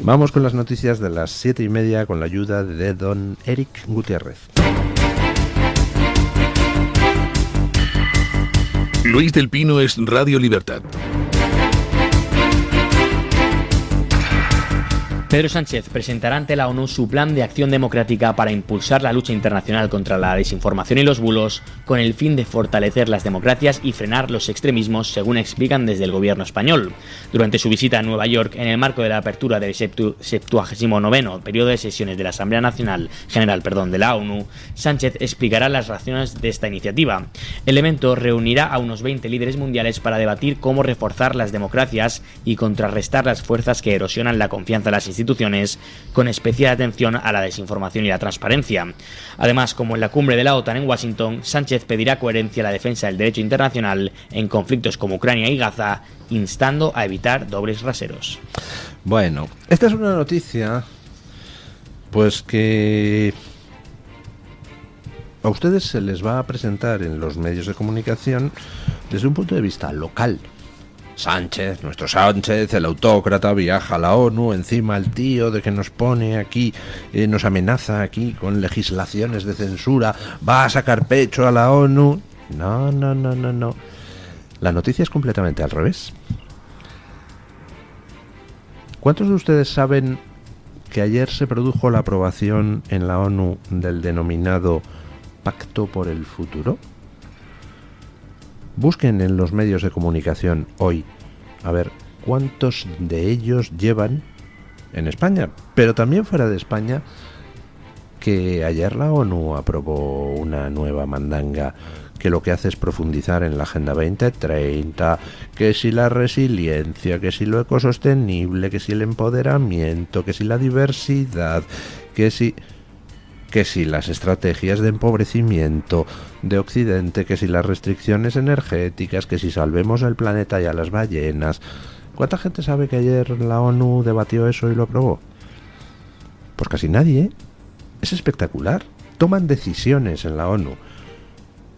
Vamos con las noticias de las 7:30 con la ayuda de don Eric Gutiérrez. Luis del Pino es Radio Libertad. Pedro Sánchez presentará ante la ONU su plan de acción democrática para impulsar la lucha internacional contra la desinformación y los bulos, con el fin de fortalecer las democracias y frenar los extremismos, según explican desde el gobierno español. Durante su visita a Nueva York, en el marco de la apertura del 79º periodo de sesiones de la Asamblea General de la ONU, Sánchez explicará las razones de esta iniciativa. El evento reunirá a unos 20 líderes mundiales para debatir cómo reforzar las democracias y contrarrestar las fuerzas que erosionan la confianza en las instituciones, con especial atención a la desinformación y la transparencia. Además, como en la cumbre de la OTAN en Washington, Sánchez pedirá coherencia a la defensa del derecho internacional en conflictos como Ucrania y Gaza, instando a evitar dobles raseros. Bueno, esta es una noticia, pues que a ustedes se les va a presentar en los medios de comunicación desde un punto de vista local. Sánchez, nuestro Sánchez, el autócrata, viaja a la ONU, encima el tío de que nos pone aquí, nos amenaza aquí con legislaciones de censura, va a sacar pecho a la ONU. No. La noticia es completamente al revés. ¿Cuántos de ustedes saben que ayer se produjo la aprobación en la ONU del denominado Pacto por el Futuro? Busquen en los medios de comunicación hoy a ver cuántos de ellos llevan en España, pero también fuera de España, que ayer la ONU aprobó una nueva mandanga que lo que hace es profundizar en la Agenda 2030, que si la resiliencia, que si lo ecosostenible, que si el empoderamiento, que si la diversidad, que si las estrategias de empobrecimiento de Occidente, que si las restricciones energéticas, que si salvemos el planeta y a las ballenas. ¿Cuánta gente sabe que ayer la ONU debatió eso y lo aprobó? Pues casi nadie, ¿eh? Es espectacular. Toman decisiones en la ONU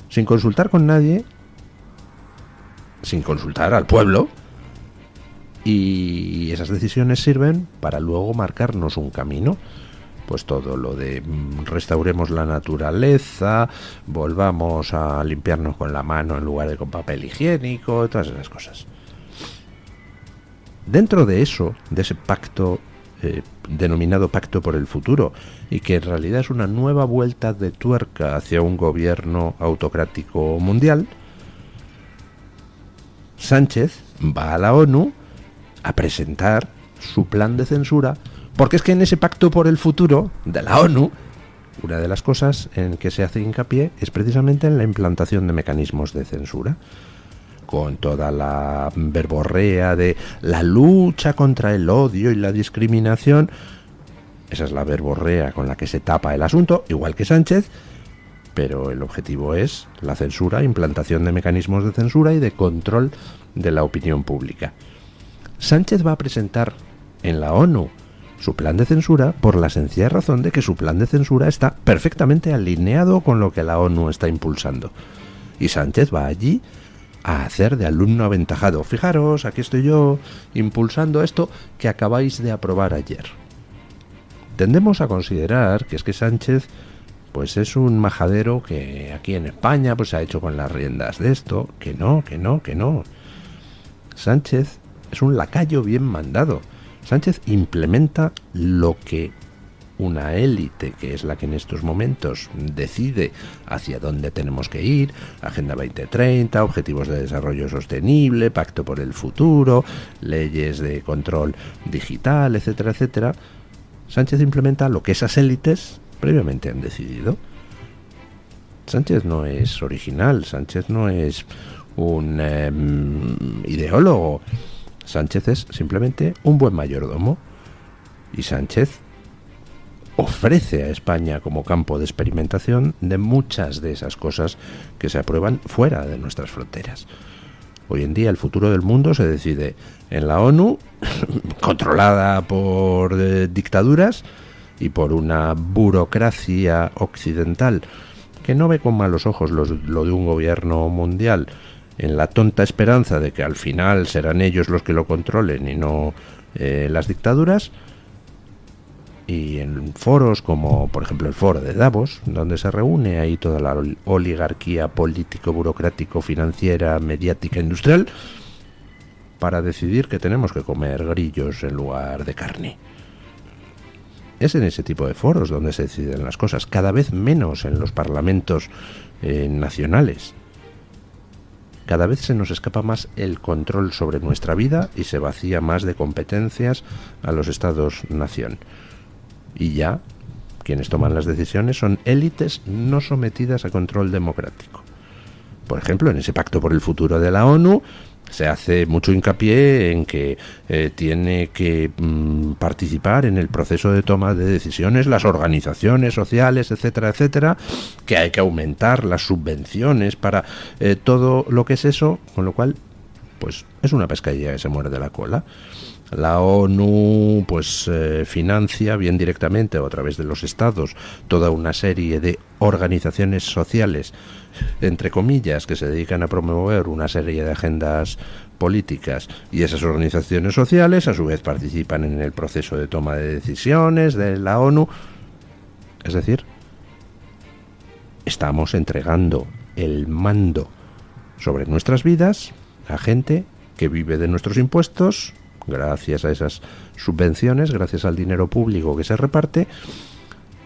sin consultar con nadie, sin consultar al pueblo, y esas decisiones sirven para luego marcarnos un camino. Pues todo lo de restauremos la naturaleza, volvamos a limpiarnos con la mano en lugar de con papel higiénico, todas esas cosas. Dentro de eso, de ese pacto denominado Pacto por el Futuro, y que en realidad es una nueva vuelta de tuerca hacia un gobierno autocrático mundial, Sánchez va a la ONU a presentar su plan de censura. Porque es que en ese Pacto por el Futuro de la ONU, una de las cosas en que se hace hincapié es precisamente en la implantación de mecanismos de censura, con toda la verborrea de la lucha contra el odio y la discriminación. Esa es la verborrea con la que se tapa el asunto, igual que Sánchez, pero el objetivo es la censura, implantación de mecanismos de censura y de control de la opinión pública. Sánchez va a presentar en la ONU su plan de censura por la sencilla razón de que su plan de censura está perfectamente alineado con lo que la ONU está impulsando. Y Sánchez va allí a hacer de alumno aventajado. Fijaros, aquí estoy yo impulsando esto que acabáis de aprobar ayer. Tendemos a considerar que es que Sánchez pues es un majadero que aquí en España pues se ha hecho con las riendas de esto. Que no. Sánchez es un lacayo bien mandado. Sánchez implementa lo que una élite, que es la que en estos momentos decide hacia dónde tenemos que ir, Agenda 2030, Objetivos de Desarrollo Sostenible, Pacto por el Futuro, leyes de control digital, etcétera, etcétera. Sánchez implementa lo que esas élites previamente han decidido. Sánchez no es original, Sánchez no es un ideólogo. Sánchez es simplemente un buen mayordomo, y Sánchez ofrece a España como campo de experimentación de muchas de esas cosas que se aprueban fuera de nuestras fronteras. Hoy en día el futuro del mundo se decide en la ONU, controlada por dictaduras y por una burocracia occidental que no ve con malos ojos lo de un gobierno mundial, en la tonta esperanza de que al final serán ellos los que lo controlen y no las dictaduras, Y en foros como, por ejemplo, el foro de Davos, donde se reúne ahí toda la oligarquía político, burocrático, financiera, mediática, industrial, para decidir que tenemos que comer grillos en lugar de carne. Es en ese tipo de foros donde se deciden las cosas, cada vez menos en los parlamentos nacionales. Cada vez se nos escapa más el control sobre nuestra vida y se vacía más de competencias a los estados-nación. Y ya, quienes toman las decisiones son élites no sometidas a control democrático. Por ejemplo, en ese pacto por el futuro de la ONU se hace mucho hincapié en que tiene que participar en el proceso de toma de decisiones las organizaciones sociales, etcétera, etcétera, que hay que aumentar las subvenciones para todo lo que es eso, con lo cual, pues es una pescadilla que se muerde la cola. La ONU pues financia bien directamente o a través de los estados toda una serie de organizaciones sociales, entre comillas, que se dedican a promover una serie de agendas políticas, y esas organizaciones sociales a su vez participan en el proceso de toma de decisiones de la ONU. Es decir, estamos entregando el mando sobre nuestras vidas a gente que vive de nuestros impuestos, gracias a esas subvenciones, gracias al dinero público que se reparte,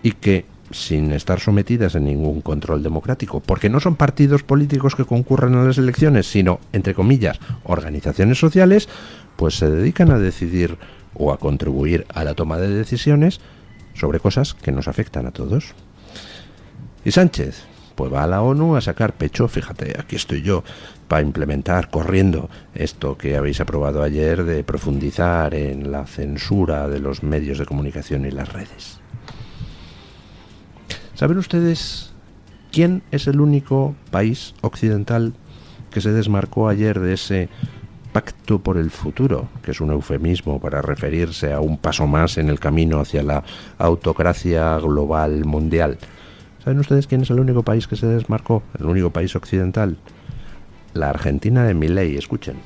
y que sin estar sometidas a ningún control democrático, porque no son partidos políticos que concurran a las elecciones, sino, entre comillas, organizaciones sociales, pues se dedican a decidir o a contribuir a la toma de decisiones sobre cosas que nos afectan a todos. Y Sánchez pues va a la ONU a sacar pecho. Fíjate, aquí estoy yo para implementar corriendo esto que habéis aprobado ayer de profundizar en la censura de los medios de comunicación y las redes. ¿Saben ustedes quién es el único país occidental que se desmarcó ayer de ese pacto por el futuro, que es un eufemismo para referirse a un paso más en el camino hacia la autocracia global mundial? ¿Saben ustedes quién es el único país que se desmarcó? El único país occidental. La Argentina de Milei. Escuchen.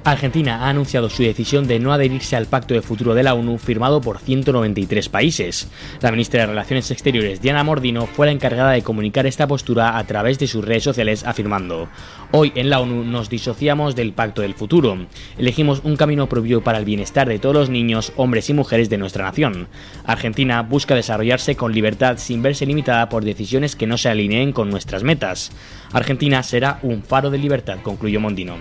Argentina ha anunciado su decisión de no adherirse al Pacto de Futuro de la ONU firmado por 193 países. La ministra de Relaciones Exteriores, Diana Mordino, fue la encargada de comunicar esta postura a través de sus redes sociales, afirmando: "Hoy en la ONU nos disociamos del Pacto del Futuro. Elegimos un camino propio para el bienestar de todos los niños, hombres y mujeres de nuestra nación. Argentina busca desarrollarse con libertad sin verse limitada por decisiones que no se alineen con nuestras metas. Argentina será un faro de libertad", concluyó Mondino.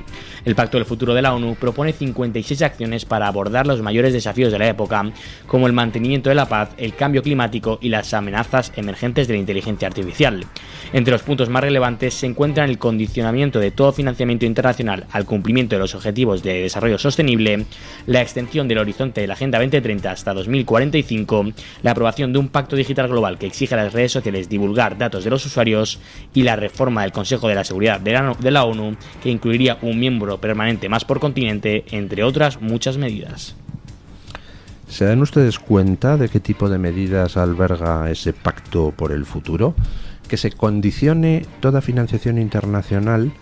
El Pacto del Futuro de la ONU propone 56 acciones para abordar los mayores desafíos de la época, como el mantenimiento de la paz, el cambio climático y las amenazas emergentes de la inteligencia artificial. Entre los puntos más relevantes se encuentran el condicionamiento de todo financiamiento internacional al cumplimiento de los objetivos de desarrollo sostenible, la extensión del horizonte de la Agenda 2030 hasta 2045, la aprobación de un pacto digital global que exige a las redes sociales divulgar datos de los usuarios y la reforma del Consejo de la Seguridad de la ONU, que incluiría un miembro permanente más por continente, entre otras muchas medidas. ¿Se dan ustedes cuenta de qué tipo de medidas alberga ese pacto por el futuro? Que se condicione toda financiación internacional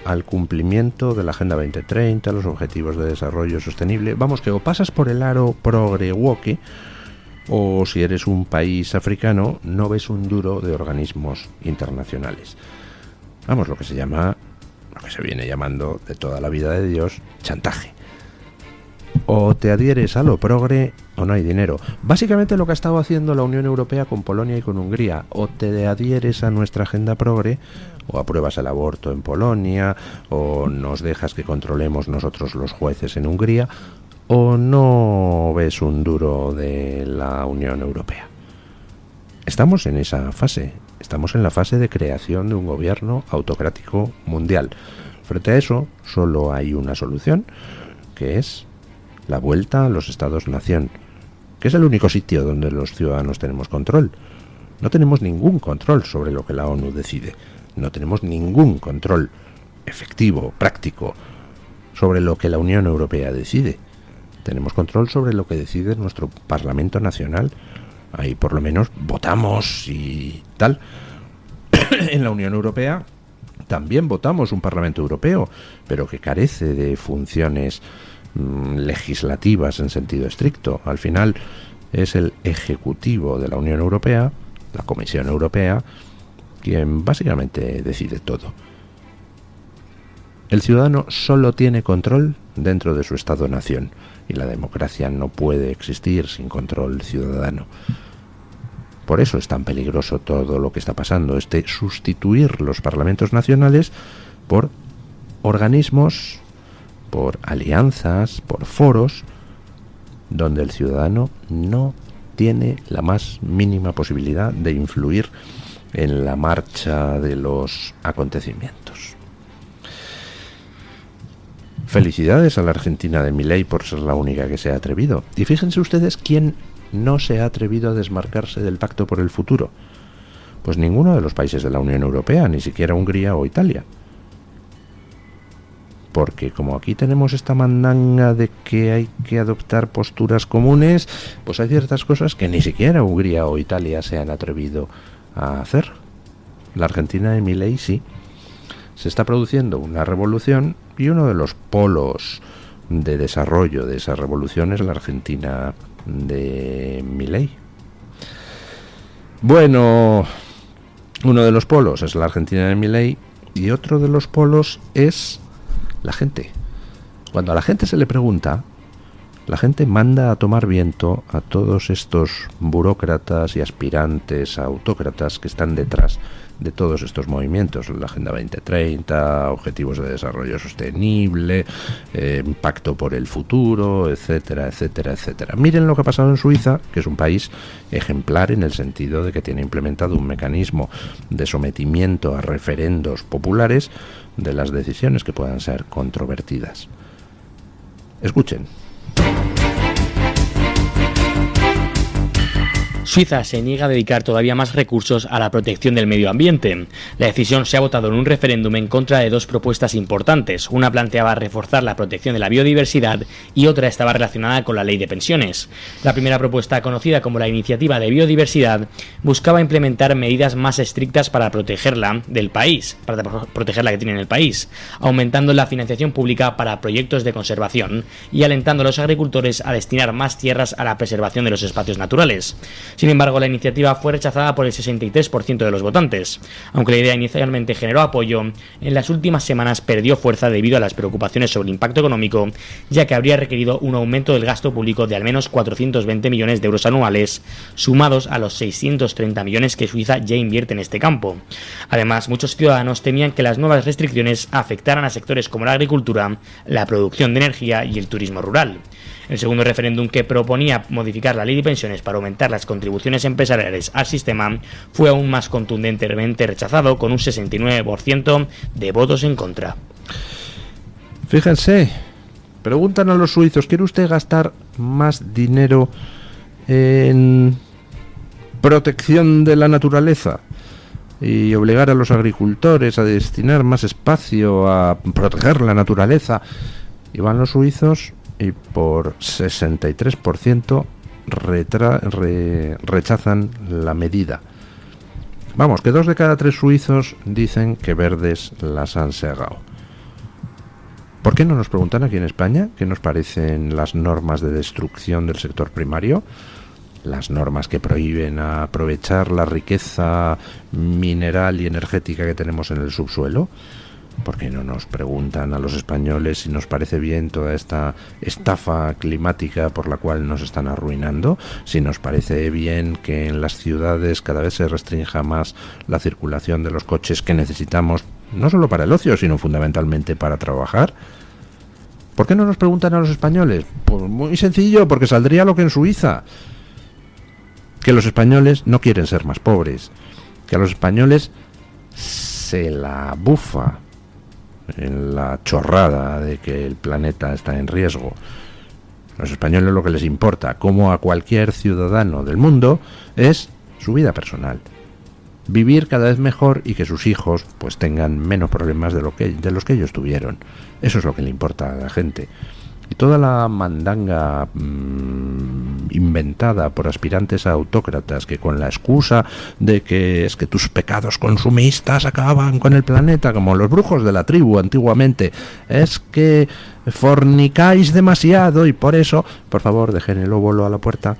al cumplimiento de la Agenda 2030, los Objetivos de Desarrollo Sostenible. Vamos, que o pasas por el aro progre woke, o si eres un país africano, no ves un duro de organismos internacionales. Vamos, lo que se llama, lo que se viene llamando de toda la vida de Dios, chantaje. O te adhieres a lo progre o no hay dinero. Básicamente lo que ha estado haciendo la Unión Europea con Polonia y con Hungría. O te adhieres a nuestra agenda progre, o apruebas el aborto en Polonia, o nos dejas que controlemos nosotros los jueces en Hungría, o no ves un duro de la Unión Europea. Estamos en esa fase. Estamos en la fase de creación de un gobierno autocrático mundial. Frente a eso, solo hay una solución, que es la vuelta a los estados-nación, que es el único sitio donde los ciudadanos tenemos control. No tenemos ningún control sobre lo que la ONU decide. No tenemos ningún control efectivo, práctico, sobre lo que la Unión Europea decide. Tenemos control sobre lo que decide nuestro Parlamento Nacional. Ahí por lo menos votamos y tal. En la Unión Europea también votamos un Parlamento Europeo, pero que carece de funciones legislativas en sentido estricto. Al final es el Ejecutivo de la Unión Europea, la Comisión Europea, quien básicamente decide todo. El ciudadano solo tiene control dentro de su Estado-nación, y la democracia no puede existir sin control ciudadano. Por eso es tan peligroso todo lo que está pasando, sustituir los parlamentos nacionales por organismos, por alianzas, por foros, donde el ciudadano no tiene la más mínima posibilidad de influir en la marcha de los acontecimientos. Felicidades a la Argentina de Milei por ser la única que se ha atrevido. Y fíjense ustedes quién no se ha atrevido a desmarcarse del Pacto por el Futuro. Pues ninguno de los países de la Unión Europea, ni siquiera Hungría o Italia. Porque como aquí tenemos esta mandanga de que hay que adoptar posturas comunes, pues hay ciertas cosas que ni siquiera Hungría o Italia se han atrevido a hacer. La Argentina de Milei sí. Se está produciendo una revolución y uno de los polos de desarrollo de esa revolución es la Argentina de Milei. Bueno, uno de los polos es la Argentina de Milei y otro de los polos es la gente. Cuando a la gente se le pregunta, la gente manda a tomar viento a todos estos burócratas y aspirantes a autócratas que están detrás de todos estos movimientos, la Agenda 2030, Objetivos de Desarrollo Sostenible, Pacto por el Futuro, etcétera, etcétera, etcétera. Miren lo que ha pasado en Suiza, que es un país ejemplar en el sentido de que tiene implementado un mecanismo de sometimiento a referendos populares de las decisiones que puedan ser controvertidas. Escuchen. Suiza se niega a dedicar todavía más recursos a la protección del medio ambiente. La decisión se ha votado en un referéndum en contra de dos propuestas importantes. Una planteaba reforzar la protección de la biodiversidad y otra estaba relacionada con la ley de pensiones. La primera propuesta, conocida como la Iniciativa de Biodiversidad, buscaba implementar medidas más estrictas para protegerla del país, para proteger la que tiene en el país, aumentando la financiación pública para proyectos de conservación y alentando a los agricultores a destinar más tierras a la preservación de los espacios naturales. Sin embargo, la iniciativa fue rechazada por el 63% de los votantes. Aunque la idea inicialmente generó apoyo, en las últimas semanas perdió fuerza debido a las preocupaciones sobre el impacto económico, ya que habría requerido un aumento del gasto público de al menos 420 millones de euros anuales, sumados a los 630 millones que Suiza ya invierte en este campo. Además, muchos ciudadanos temían que las nuevas restricciones afectaran a sectores como la agricultura, la producción de energía y el turismo rural. El segundo referéndum, que proponía modificar la ley de pensiones para aumentar las contribuciones empresariales al sistema, fue aún más contundentemente rechazado, con un 69% de votos en contra. Fíjense, preguntan a los suizos, ¿quiere usted gastar más dinero en protección de la naturaleza y obligar a los agricultores a destinar más espacio a proteger la naturaleza? Y van los suizos y por 63% rechazan la medida. Vamos, que 2 de cada 3 suizos dicen que verdes las han segado. ¿Por qué no nos preguntan aquí en España qué nos parecen las normas de destrucción del sector primario? Las normas que prohíben aprovechar la riqueza mineral y energética que tenemos en el subsuelo. ¿Por qué no nos preguntan a los españoles si nos parece bien toda esta estafa climática por la cual nos están arruinando? Si nos parece bien que en las ciudades cada vez se restrinja más la circulación de los coches que necesitamos, no solo para el ocio, sino fundamentalmente para trabajar. ¿Por qué no nos preguntan a los españoles? Pues muy sencillo, porque saldría lo que en Suiza. Que los españoles no quieren ser más pobres. Que a los españoles se la bufa en la chorrada de que el planeta está en riesgo. A los españoles lo que les importa, como a cualquier ciudadano del mundo, es su vida personal. Vivir cada vez mejor y que sus hijos pues tengan menos problemas de los que ellos tuvieron. Eso es lo que le importa a la gente. Y toda la mandanga inventada por aspirantes a autócratas que con la excusa de que es que tus pecados consumistas acaban con el planeta, como los brujos de la tribu antiguamente, es que fornicáis demasiado y por eso, por favor, dejen el óvulo a la puerta.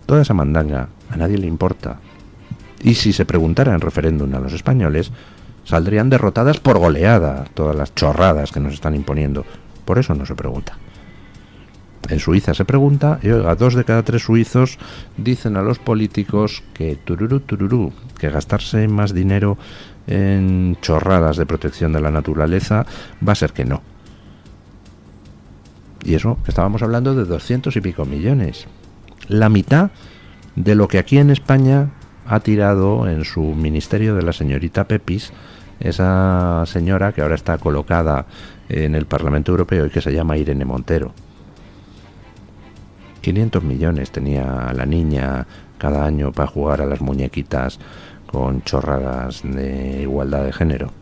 Toda esa mandanga a nadie le importa. Y si se preguntara en referéndum a los españoles, saldrían derrotadas por goleada todas las chorradas que nos están imponiendo. Por eso no se pregunta. En Suiza se pregunta, y oiga, 2 de cada 3 suizos dicen a los políticos que tururú, que gastarse más dinero en chorradas de protección de la naturaleza va a ser que no. Y eso, estábamos hablando de 200 y pico millones. La mitad de lo que aquí en España ha tirado en su ministerio de la señorita Pepis, esa señora que ahora está colocada en el Parlamento Europeo y que se llama Irene Montero. 500 millones tenía la niña cada año para jugar a las muñequitas con chorradas de igualdad de género.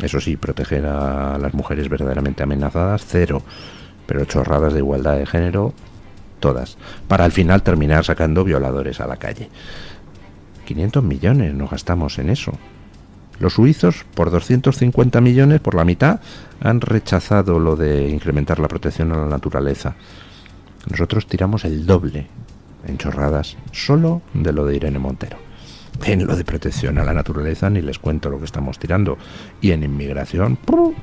Eso sí, proteger a las mujeres verdaderamente amenazadas, 0. Pero chorradas de igualdad de género, todas. Para al final terminar sacando violadores a la calle. 500 millones nos gastamos en eso. Los suizos, por 250 millones, por la mitad, han rechazado lo de incrementar la protección a la naturaleza. Nosotros tiramos el doble en chorradas solo de lo de Irene Montero. En lo de protección a la naturaleza ni les cuento lo que estamos tirando. Y en inmigración, ¿por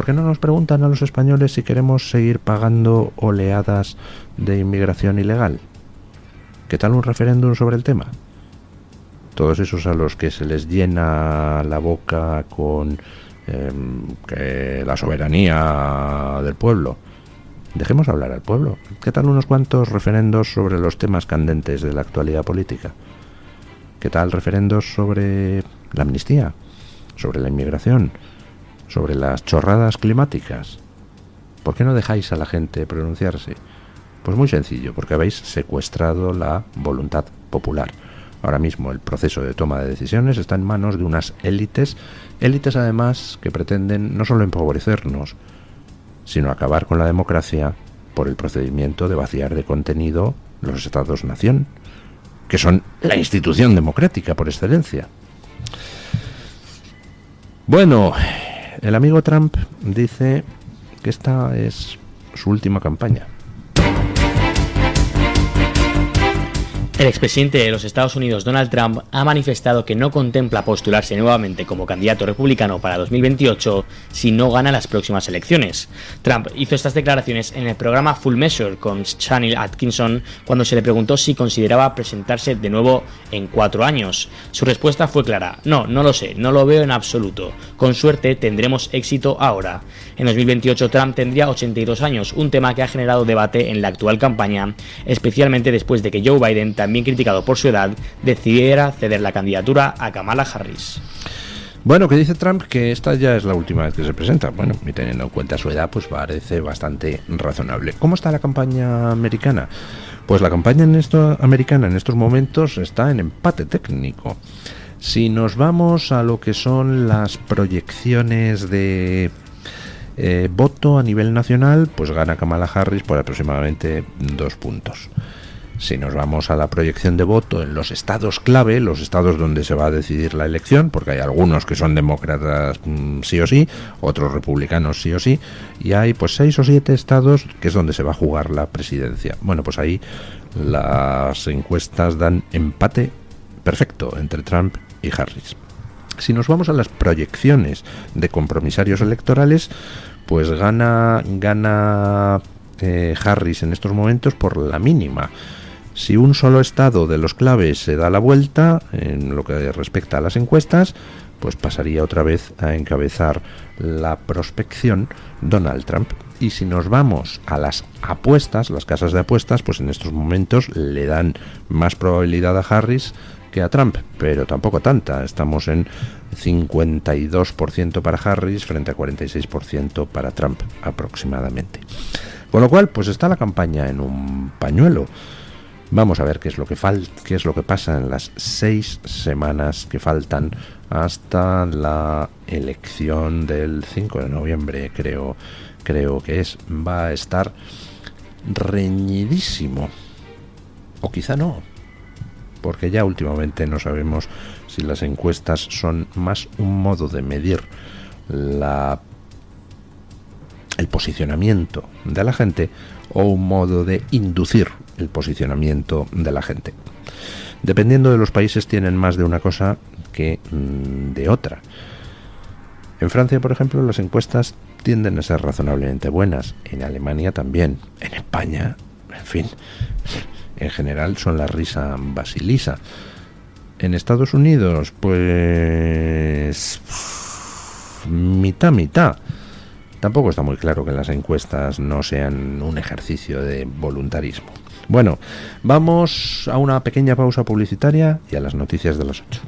qué no nos preguntan a los españoles si queremos seguir pagando oleadas de inmigración ilegal? ¿Qué tal un referéndum sobre el tema? Todos esos a los que se les llena la boca con que la soberanía del pueblo. Dejemos hablar al pueblo. ¿Qué tal unos cuantos referendos sobre los temas candentes de la actualidad política? ¿Qué tal referendos sobre la amnistía? ¿Sobre la inmigración? ¿Sobre las chorradas climáticas? ¿Por qué no dejáis a la gente pronunciarse? Pues muy sencillo, porque habéis secuestrado la voluntad popular. Ahora mismo el proceso de toma de decisiones está en manos de unas élites además que pretenden no solo empobrecernos, sino acabar con la democracia por el procedimiento de vaciar de contenido los estados-nación, que son la institución democrática por excelencia. Bueno, el amigo Trump dice que esta es su última campaña. El expresidente de los Estados Unidos, Donald Trump, ha manifestado que no contempla postularse nuevamente como candidato republicano para 2028 si no gana las próximas elecciones. Trump hizo estas declaraciones en el programa Full Measure con Shani Atkinson cuando se le preguntó si consideraba presentarse de nuevo en 4 años. Su respuesta fue clara: no lo sé, no lo veo en absoluto. Con suerte tendremos éxito ahora. En 2028 Trump tendría 82 años, un tema que ha generado debate en la actual campaña, especialmente después de que Joe Biden, también criticado por su edad, decidiera ceder la candidatura a Kamala Harris. Bueno, que dice Trump que esta ya es la última vez que se presenta. Bueno, y teniendo en cuenta su edad, pues parece bastante razonable. ¿Cómo está la campaña americana? Pues la campaña americana en estos momentos está en empate técnico. Si nos vamos a lo que son las proyecciones de voto a nivel nacional, pues gana Kamala Harris por aproximadamente 2 puntos. Si nos vamos a la proyección de voto en los estados clave, los estados donde se va a decidir la elección, porque hay algunos que son demócratas sí o sí, otros republicanos sí o sí, y hay pues 6 o 7 estados que es donde se va a jugar la presidencia. Bueno, pues ahí las encuestas dan empate perfecto entre Trump y Harris. Si nos vamos a las proyecciones de compromisarios electorales, pues gana Harris en estos momentos por la mínima. Si un solo estado de los claves se da la vuelta en lo que respecta a las encuestas, pues pasaría otra vez a encabezar la prospección Donald Trump. Y si nos vamos a las apuestas, las casas de apuestas, pues en estos momentos le dan más probabilidad a Harris que a Trump, pero tampoco tanta. Estamos en 52% para Harris frente a 46% para Trump aproximadamente. Con lo cual, pues está la campaña en un pañuelo. Vamos a ver qué es lo que pasa en las 6 semanas que faltan hasta la elección del 5 de noviembre, creo que es. Va a estar reñidísimo. O quizá no, porque ya últimamente no sabemos si las encuestas son más un modo de medir el posicionamiento de la gente o un modo de inducir el posicionamiento de la gente. Dependiendo de los países tienen más de una cosa que de otra. En Francia, por ejemplo, las encuestas tienden a ser razonablemente buenas. En Alemania también. En España, en fin, en general son la risa basilisa. En Estados Unidos, pues mitad. Tampoco está muy claro que las encuestas no sean un ejercicio de voluntarismo. Bueno, vamos a una pequeña pausa publicitaria y a las noticias de las 8.